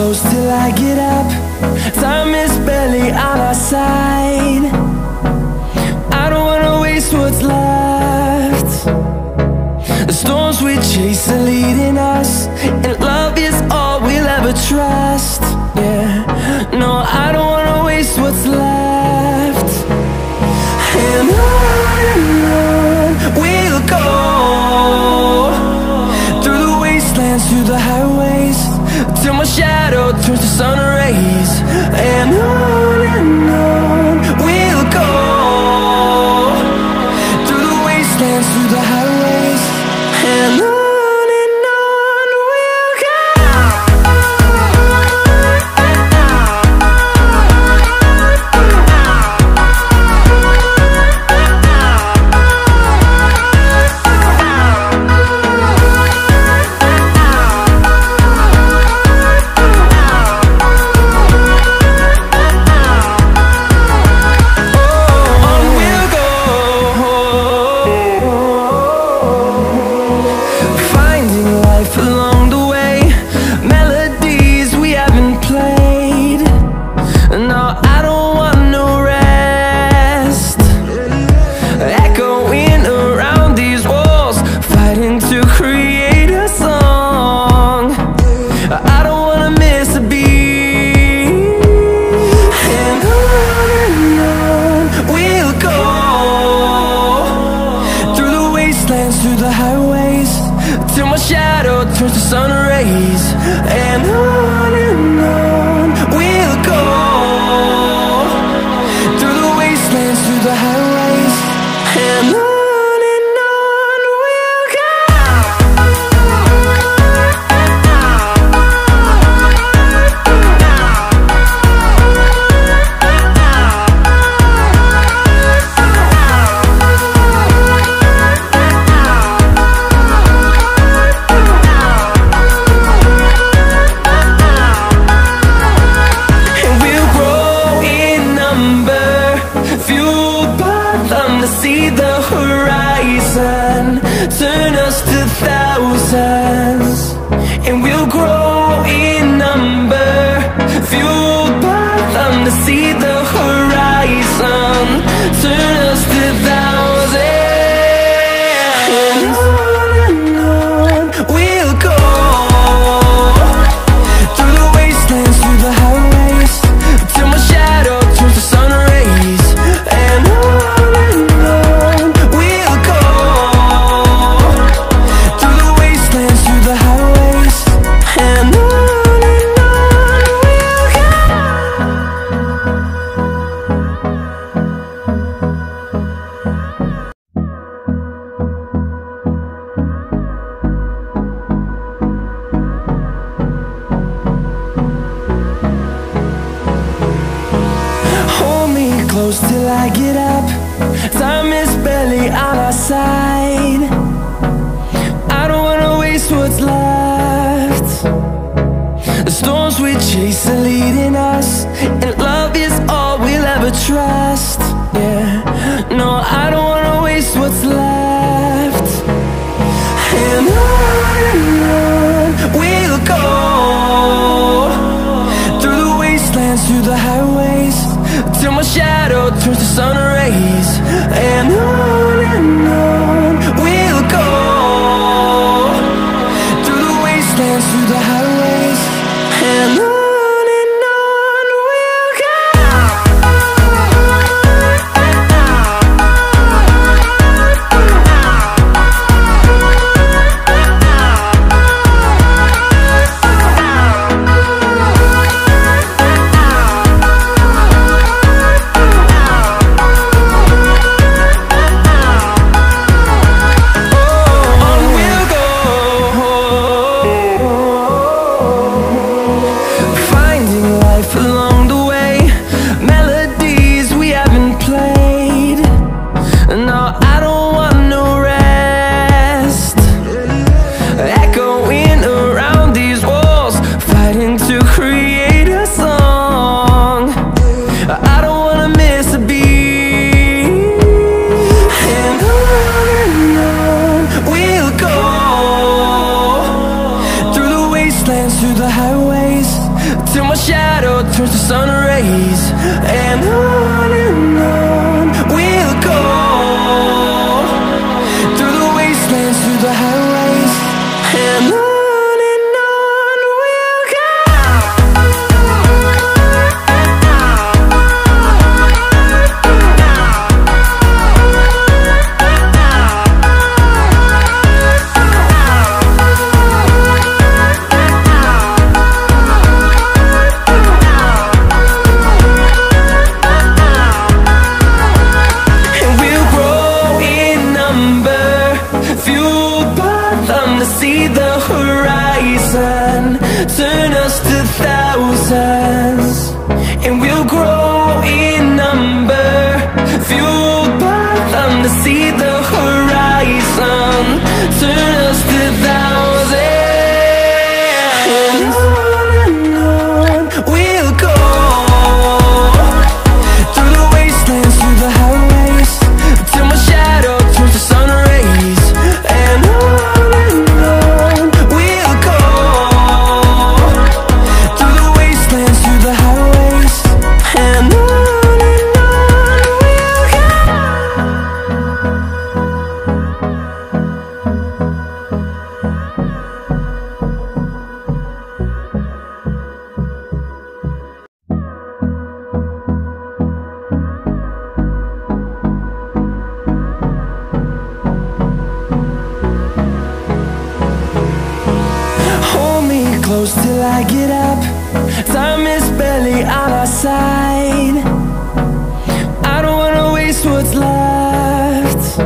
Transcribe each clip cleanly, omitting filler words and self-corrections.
close till I get up. Time is barely on our side. I don't wanna waste what's left. The storms we chase are leading us, and love is all we'll ever trust. Yeah, no, I don't wanna waste what's left. And on we'll go, through the wastelands, through the highways, till my shadow turns to sun rays. And on we'll go, through the wastelands, through the highways, and on we'll go. Through the highways, till my shadow turns to sun rays. And on we'll go, through the wastelands, through the highways, and on we'll go. See the horizon turn us to thousands, and we'll grow in number, fueled by them. To see the horizon turn us to thousands, and on we'll go, through the wastelands, through the highways, till my shadow turns to sun rays. And close till I get up. Time is barely on our side. I don't wanna waste what's left. The storms we chase are leading us, and love is all we'll ever trust. Yeah, no, I don't wanna waste what's left. And on we'll go, through the wastelands, through the highways, till my shadow turns to sun rays. And on we'll go, through the wastelands, through the highways, and on we'll go. turns to sun rays, and on we'll go, through the wastelands, through the highways, and on we'll go. See the horizon, turn us to thousands, and we'll grow in number, fueled by them to see the horizon, turn us to thousands, and on we'll go, through the wastelands, through the highways, till my shadow turns to sun rays, and on close till I get up. Time is barely on our side. I don't wanna waste what's left.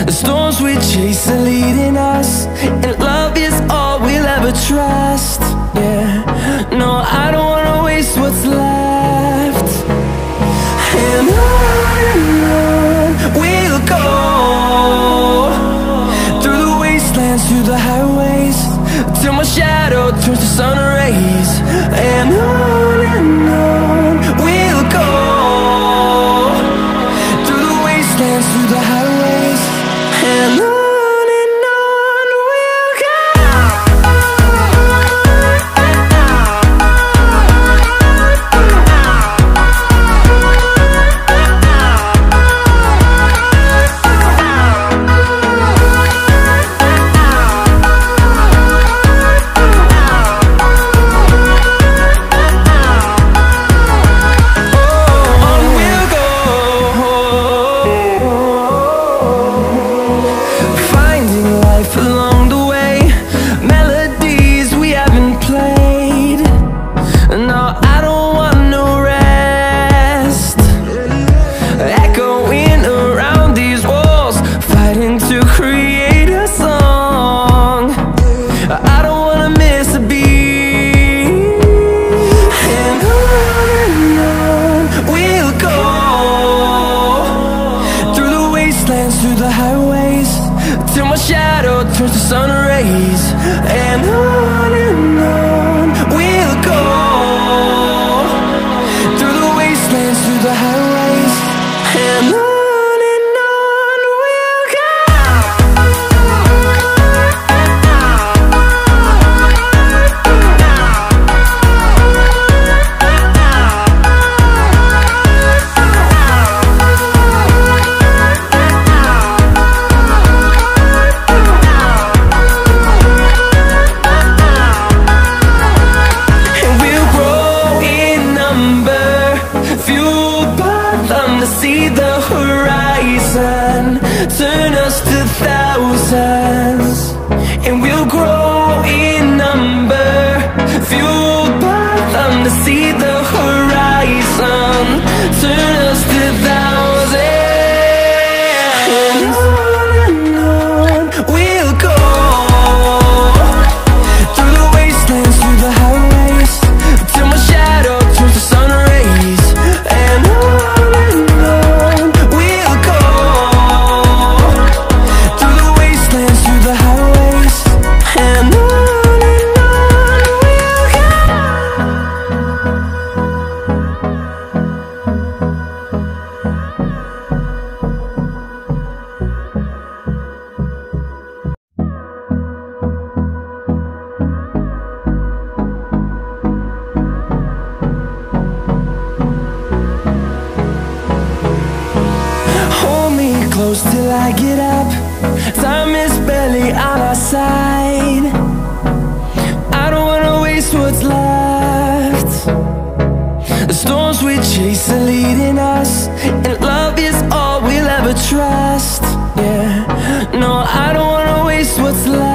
The storms we chase are leading us, and love is all we'll ever trust. Yeah, no, I don't wanna waste what's left. And on we'll go, through the wastelands, through the highways, till my shadow turns to sun rays, and on we'll go, through the wastelands, through the highways, and on we'll go. Through the highways, till my shadow turns to sun rays, and on we'll go, through the wastelands, through the highways, and on we'll go. See the horizon. till I get up. Time is barely on our side. I don't wanna waste what's left. The storms we chase are leading us, and love is all we'll ever trust. Yeah, no, I don't wanna waste what's left.